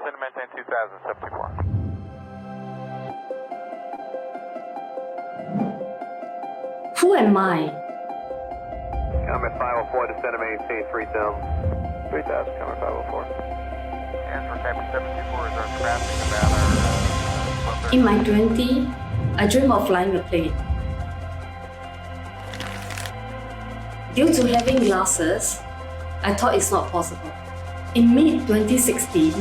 descend and maintain 2074. Who am I? I'm at 504, descend and maintain 3000. 3000, coming 504. Answer type 724 is our traffic about our... In my 20s, I dream of flying a plane. Due to having glasses, I thought it's not possible. In mid-2016,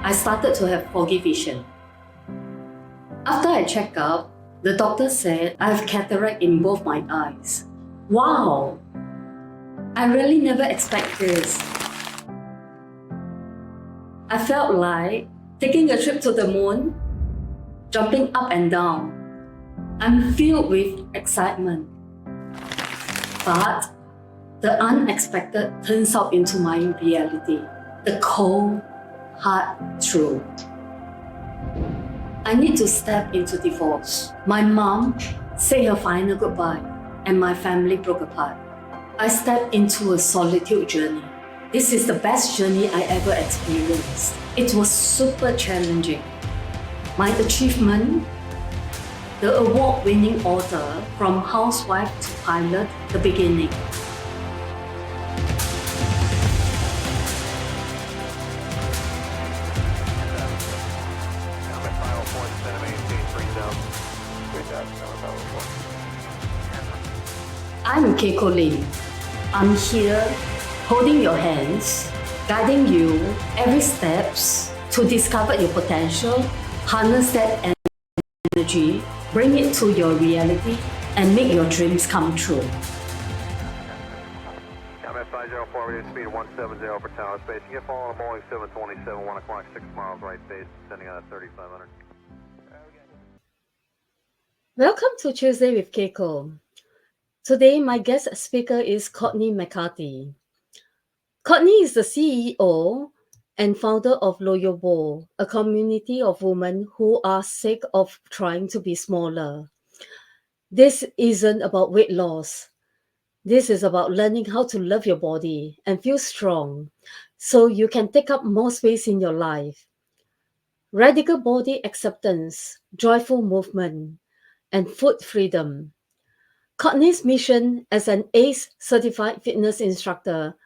I started to have foggy vision. After I checked out, the doctor said I have cataract in both my eyes. Wow! I really never expect this. I felt like taking a trip to the moon, jumping up and down. I'm filled with excitement. But the unexpected turns out into my reality. The cold, hard truth. I need to step into divorce. My mom said her final goodbye, and my family broke apart. I stepped into a solitude journey. This is the best journey I ever experienced. It was super challenging. My achievement, the award-winning author from housewife to pilot, the beginning. I'm Keiko. I'm here holding your hands, guiding you every steps to discover your potential, harness that energy, bring it to your reality, and make your dreams come true. I'm at 504, we're speed 170 for tower space. You get following a Boeing 727, 1 o'clock, 6 miles right base, sending out at 3500. Welcome to Tuesday with Keiko. Today, my guest speaker is Courtney McCarthy. Courtney is the CEO and founder of Loyobo, a community of women who are sick of trying to be smaller. This isn't about weight loss. This is about learning how to love your body and feel strong so you can take up more space in your life. Radical body acceptance, joyful movement, and food freedom. Courtney's mission as an ACE Certified Fitness Instructor,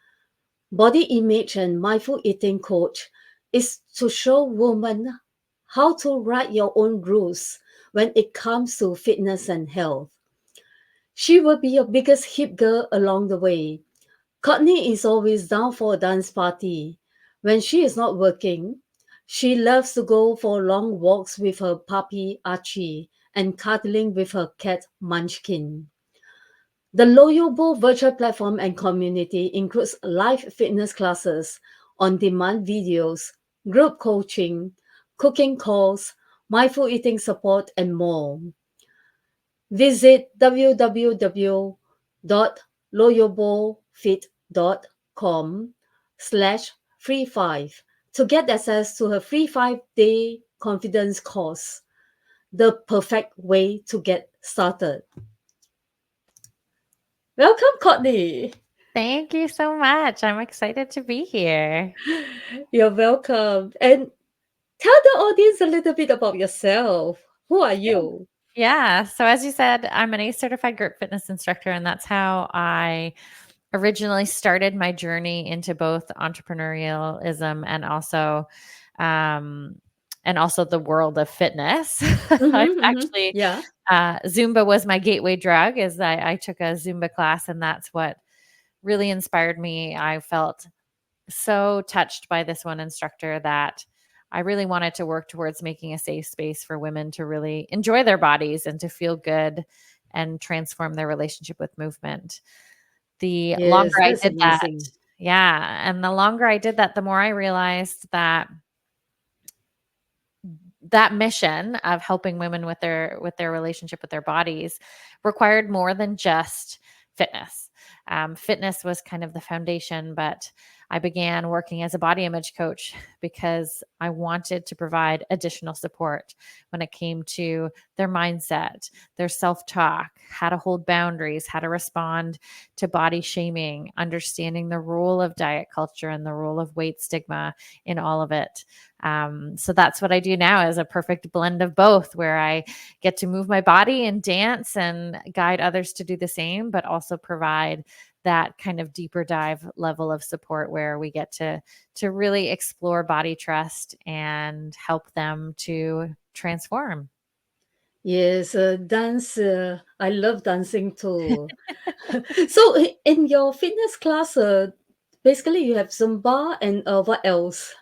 body image and mindful eating coach is to show women how to write your own rules when it comes to fitness and health. She will be your biggest hip girl along the way. Courtney is always down for a dance party. When she is not working, she loves to go for long walks with her puppy Archie and cuddling with her cat Munchkin. The Loyobo virtual platform and community includes live fitness classes, on-demand videos, group coaching, cooking calls, mindful eating support, and more. Visit www.loyobofit.com/free5 to get access to her free 5-day confidence course, the perfect way to get started. Welcome, Courtney. Thank you so much. I'm excited to be here. You're welcome. And tell the audience a little bit about yourself. Who are you? Yeah. So as you said, I'm an ACE Certified Group Fitness Instructor, and that's how I originally started my journey into both entrepreneurialism and also the world of fitness. Actually, yeah. Zumba was my gateway drug. As I took a Zumba class, and that's what really inspired me. I felt so touched by this one instructor that I really wanted to work towards making a safe space for women to really enjoy their bodies and to feel good and transform their relationship with movement. The longer I did that, and the longer I did that, the more I realized that mission of helping women with their relationship with their bodies required more than just fitness. Fitness was kind of the foundation, but I began working as a body image coach because I wanted to provide additional support when it came to their mindset, their self-talk, how to hold boundaries, how to respond to body shaming, understanding the role of diet culture and the role of weight stigma in all of it. So that's what I do now, is a perfect blend of both, where I get to move my body and dance and guide others to do the same, but also provide that kind of deeper dive level of support where we get to really explore body trust and help them to transform. Yes, dance. I love dancing too. So in your fitness class, basically you have Zumba and what else?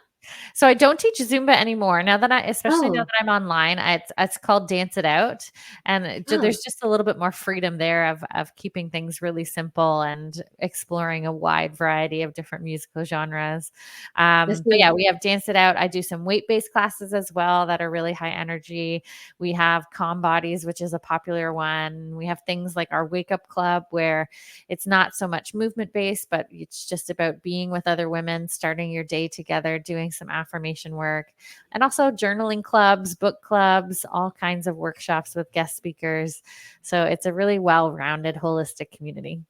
So I don't teach Zumba anymore. Now that especially now Oh, that I'm online, it's called Dance It Out, and ah, there's just a little bit more freedom there of keeping things really simple and exploring a wide variety of different musical genres. I But yeah, see. we have Dance It Out. I do some weight-based classes as well that are really high energy. We have Calm Bodies, which is a popular one. We have things like our Wake Up Club, where it's not so much movement based, but it's just about being with other women, starting your day together, doing some affirmation work, and also journaling clubs, book clubs, all kinds of workshops with guest speakers. So it's a really well-rounded, holistic community.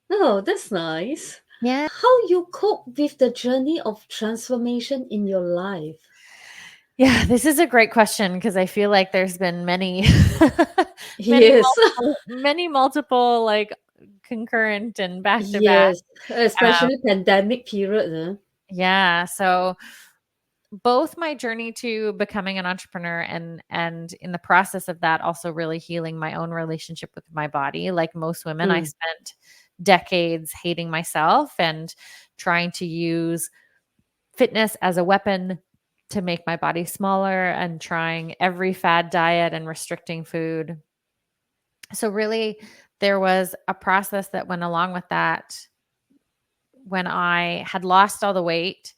Oh, that's nice. Yeah. How you cope with the journey of transformation in your life? Yeah, this is a great question because I feel like there's been many, Yes, many multiple, like concurrent and back to back. yes, especially pandemic period. Yeah. So both my journey to becoming an entrepreneur and in the process of that also really healing my own relationship with my body. Like most women, I Mm, spent decades hating myself and trying to use fitness as a weapon to make my body smaller and trying every fad diet and restricting food. So really there was a process that went along with that when I had lost all the weight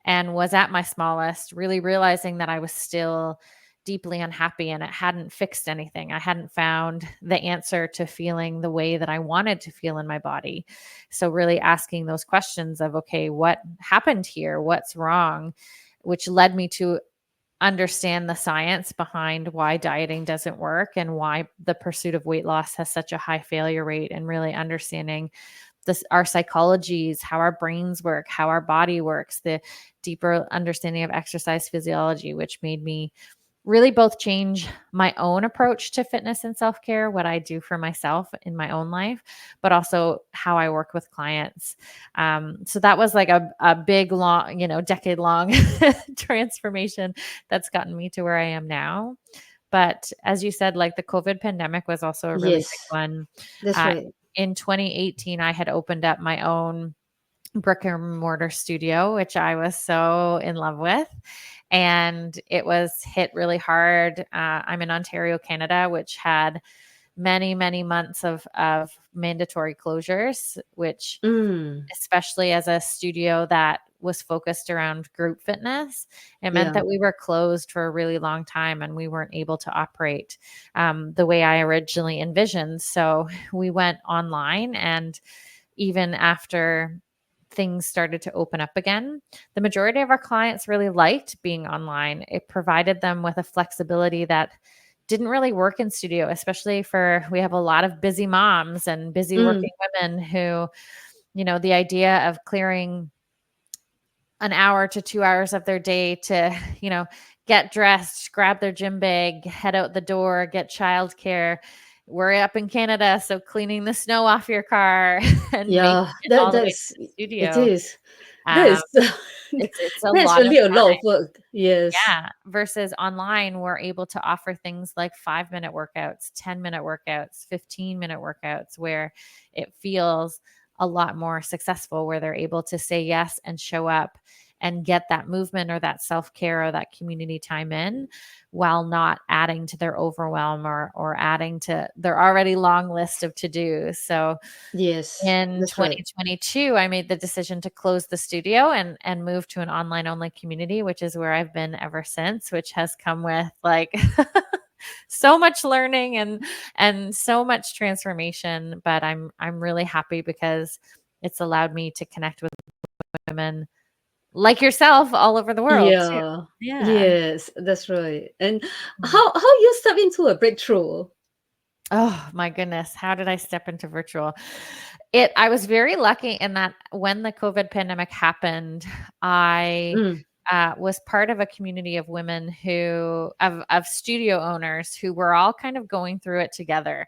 and was at my smallest, really realizing that I was still deeply unhappy and it hadn't fixed anything. I hadn't found the answer to feeling the way that I wanted to feel in my body. So, really asking those questions of, okay, what happened here? What's wrong? Which led me to understand the science behind why dieting doesn't work and why the pursuit of weight loss has such a high failure rate, and really understanding our psychologies, how our brains work, how our body works, the deeper understanding of exercise physiology, which made me really both change my own approach to fitness and self-care, what I do for myself in my own life, but also how I work with clients. So that was like a big, long, decade long transformation that's gotten me to where I am now. But as you said, like the COVID pandemic was also a really big yes, one. that's Uh, right. in 2018, I had opened up my own brick and mortar studio, which I was so in love with. And it was hit really hard. I'm in Ontario, Canada, which had many, many months of mandatory closures, which, Mm, especially as a studio that was focused around group fitness, it meant yeah, that we were closed for a really long time and we weren't able to operate the way I originally envisioned. So we went online, and even after things started to open up again, the majority of our clients really liked being online. It provided them with a flexibility that didn't really work in studio, especially for we have a lot of busy moms and busy mm, working women who, the idea of clearing an hour to 2 hours of their day to, get dressed, grab their gym bag, head out the door, get childcare. We're up in Canada, so cleaning the snow off your car and making yeah. it That all the way to that's the it studio. is. That Um, is it's a that's lot of really a lot of time. work. Yes, Yeah. Versus online, we're able to offer things like 5-minute workouts, 10-minute workouts, 15-minute workouts, where it feels a lot more successful, where they're able to say yes and show up and get that movement or that self-care or that community time in, while not adding to their overwhelm or adding to their already long list of to-dos. So yes, in that's right. 2022, I made the decision to close the studio and move to an online only community, which is where I've been ever since, which has come with like so much learning and so much transformation. But I'm really happy because it's allowed me to connect with women like yourself all over the world too. Yeah. Yeah. Yes, that's right. And how you step into a breakthrough? Oh my goodness. How did I step into virtual? I was very lucky in that when the COVID pandemic happened, I Mm, was part of a community of women of studio owners who were all kind of going through it together.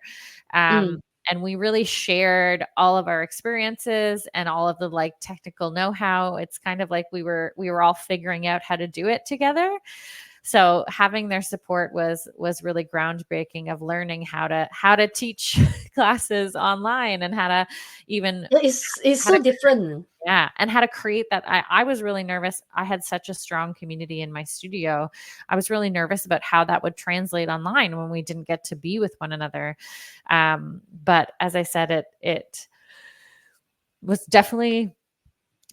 mm, And we really shared all of our experiences and all of the like technical know-how. It's kind of like we were all figuring out how to do it together. So having their support was really groundbreaking of learning how to teach classes online and how to even yeah, it's how to so different. yeah, and how to create that. I was really nervous. I had such a strong community in my studio. I was really nervous about how that would translate online when we didn't get to be with one another. But as I said, it was definitely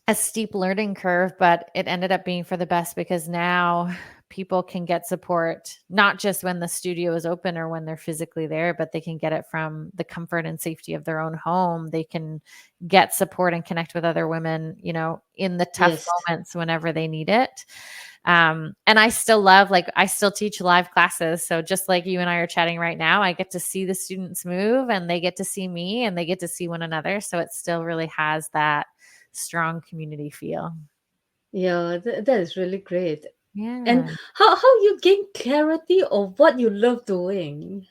a steep learning curve, but it ended up being for the best because now people can get support not just when the studio is open or when they're physically there, but they can get it from the comfort and safety of their own home. They can get support and connect with other women, you know, in the tough Yes. moments whenever they need it. And I still love, like, I still teach live classes. So just like you and I are chatting right now, I get to see the students move and they get to see me and they get to see one another. So it still really has that strong community feel. Yeah, that is really great. And Yeah. how you gain clarity of what you love doing?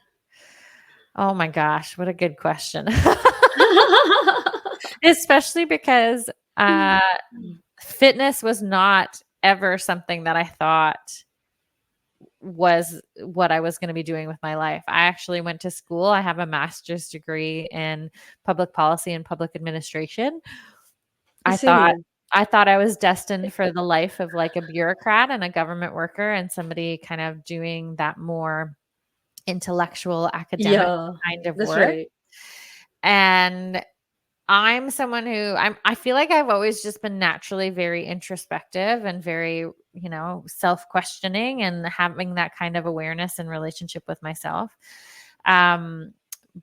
Oh my gosh, what a good question. Especially because fitness was not ever something that I thought was what I was going to be doing with my life. I actually went to school. I have a master's degree in public policy and public administration. I I thought see. I thought I was destined for the life of like a bureaucrat and a government worker and somebody kind of doing that more intellectual academic Yeah, kind of that's work. right. And I'm someone who I feel like I've always just been naturally very introspective and very, you know, self-questioning and having that kind of awareness and relationship with myself. Um,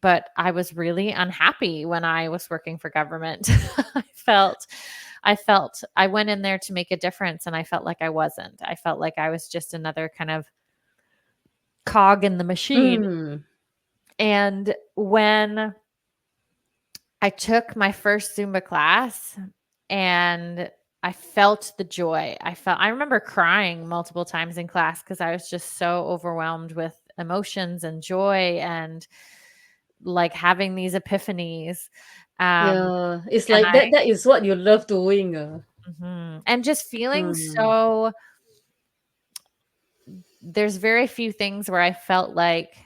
but I was really unhappy when I was working for government. I went in there to make a difference and I felt like I wasn't. I felt like I was just another kind of cog in the machine. Mm, And when I took my first Zumba class and I felt the joy. I remember crying multiple times in class because I was just so overwhelmed with emotions and joy and like having these epiphanies. Um, yeah, it's and like that is what you love doing. and just feeling Mm, so, there's very few things where I felt like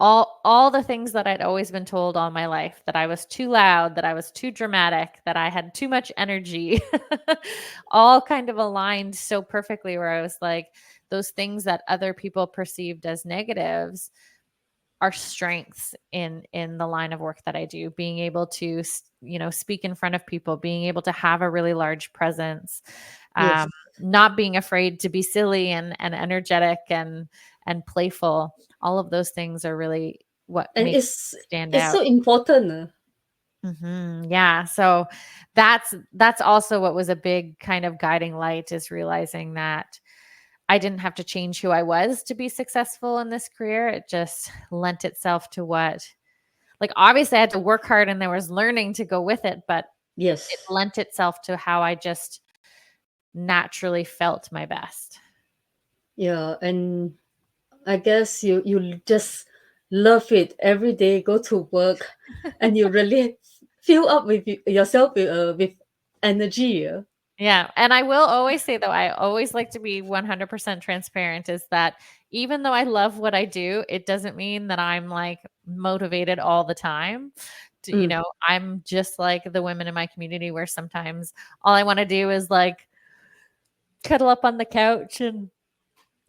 all the things that I'd always been told all my life, that I was too loud, that I was too dramatic, that I had too much energy, all kind of aligned so perfectly where I was like, those things that other people perceived as negatives are strengths in the line of work that I do. Being able to, you know, speak in front of people, being able to have a really large presence, yes, um, not being afraid to be silly and energetic and playful. All of those things are really what and make me stand it's out. so important. Yeah. So that's also what was a big kind of guiding light, is realizing that I didn't have to change who I was to be successful in this career. It just lent itself to what, like, obviously I had to work hard and there was learning to go with it, but it Yes, lent itself to how I just naturally felt my best. yeah, and I guess you just love it every day. Go to work, and you really fill up with yourself with energy. Yeah. And I will always say, though, I always like to be 100% transparent, is that even though I love what I do, it doesn't mean that I'm like motivated all the time. You Mm. know, I'm just like the women in my community where sometimes all I want to do is like cuddle up on the couch and,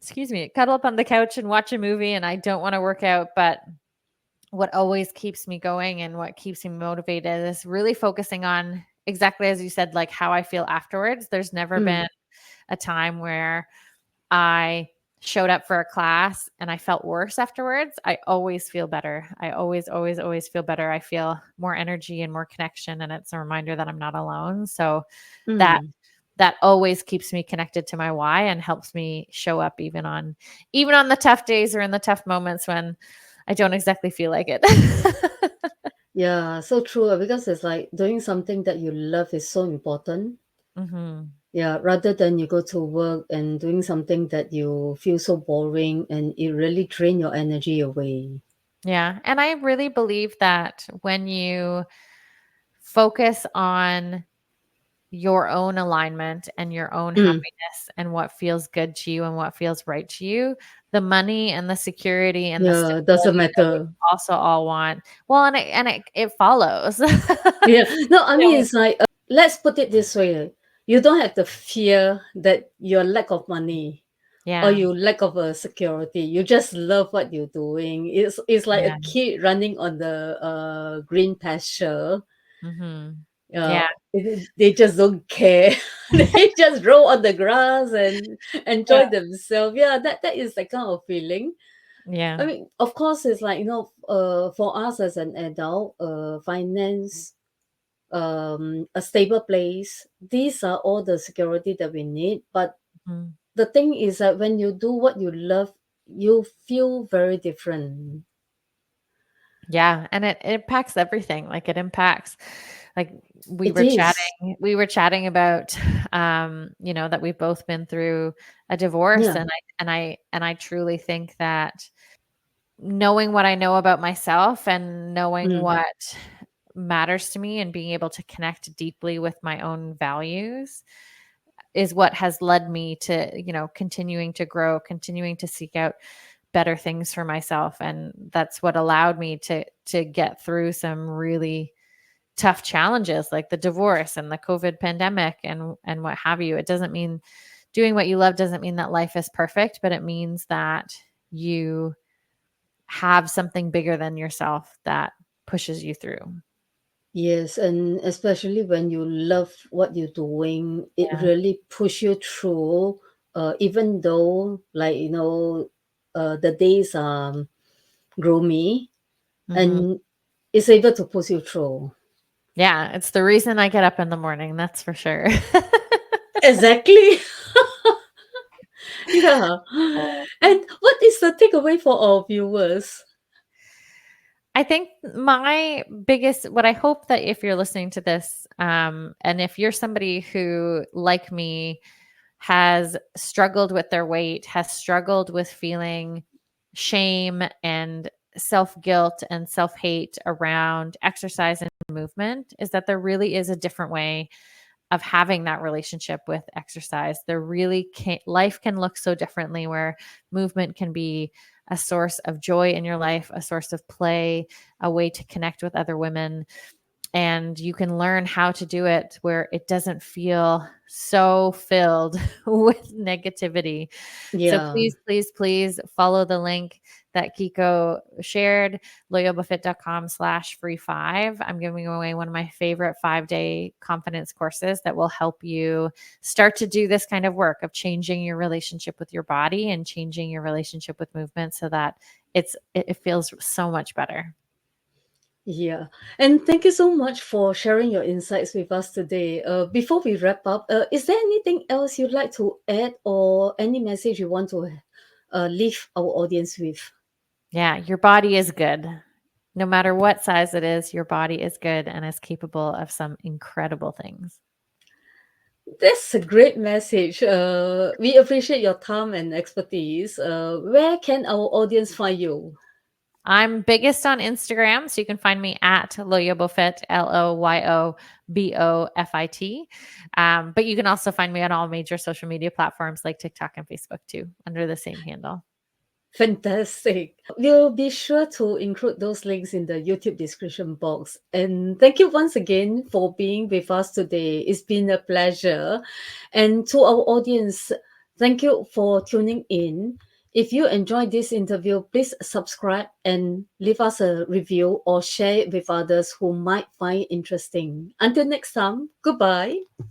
excuse me, cuddle up on the couch and watch a movie, and I don't want to work out. But what always keeps me going and what keeps me motivated is really focusing on, exactly as you said, like how I feel afterwards. There's never Mm. been a time where I showed up for a class and I felt worse afterwards, I always feel better. I always feel better. I feel more energy and more connection. And it's a reminder that I'm not alone. So that Mm. that always keeps me connected to my why and helps me show up even on the tough days or in the tough moments when I don't exactly feel like it. Yeah, so true. Because it's like doing something that you love is so important. hmm Yeah, rather than you go to work and doing something that you feel so boring and it really drain your energy away. Yeah. And I really believe that when you focus on your own alignment and your own Mm. happiness and what feels good to you and what feels right to you, the money and the security and the Yeah, doesn't stability that we matter. also all want. Well, and it follows. Yeah. No, I mean, So, it's like, let's put it this way. You don't have the fear that your lack of money or yeah. you lack of a security. You just love what you're doing. It's like a Yeah. kid running on the green pasture. Mhm. Yeah, Yeah. they just don't care. They just roll on the grass and Yeah. enjoy themselves. Yeah, that is the kind of feeling. I Yeah. mean, of course, it's like, for us as an adult, finance, a stable place. These are all the security that we need. But Mhm. the thing is that when you do what you love, you feel very different. Yeah, and it impacts everything. Like it impacts like It is. we were chatting about that we've both been through a divorce, Yeah. and I truly think that knowing what I know about myself and knowing Mm. what matters to me and being able to connect deeply with my own values is what has led me to, continuing to grow, continuing to seek out better things for myself, and that's what allowed me to get through some really tough challenges like the divorce and the COVID pandemic and what have you. It doesn't mean doing what you love doesn't mean that life is perfect, but it means that you have something bigger than yourself that pushes you through. Yes, and especially when you love what you're doing, it Yeah. really push you through. Even though, like, the days are gloomy, hmm and it's able to push you through. Yeah, it's the reason I get up in the morning, that's for sure. Exactly. Yeah. And what is the takeaway for our viewers? I think what I hope that if you're listening to this, and if you're somebody who, like me, has struggled with their weight, has struggled with feeling shame and self guilt and self hate around exercise and movement, is that there really is a different way of having that relationship with exercise. There really can life can look so differently where movement can be a source of joy in your life, a source of play, a way to connect with other women, and you can learn how to do it where it doesn't feel so filled with negativity. So Yeah. please follow the link that Keiko shared, loyobofit.com/free5. I'm giving away one of my favorite 5-day confidence courses that will help you start to do this kind of work of changing your relationship with your body and changing your relationship with movement so that it feels so much better. Yeah. And thank you so much for sharing your insights with us today. Before we wrap up, is there anything else you'd like to add or any message you want to leave our audience with? Yeah, your body is good. No matter what size it is, your body is good and is capable of some incredible things. That's a great message. We appreciate your time and expertise. Where can our audience find you? I'm biggest on Instagram, so you can find me at Loyobofit, Loyobofit. But you can also find me on all major social media platforms like TikTok and Facebook too, under the same handle. Fantastic. We'll be sure to include those links in the YouTube description box. And thank you once again for being with us today. It's been a pleasure. And to our audience, thank you for tuning in. If you enjoyed this interview, please subscribe and leave us a review or share it with others who might find it interesting. Until next time, goodbye.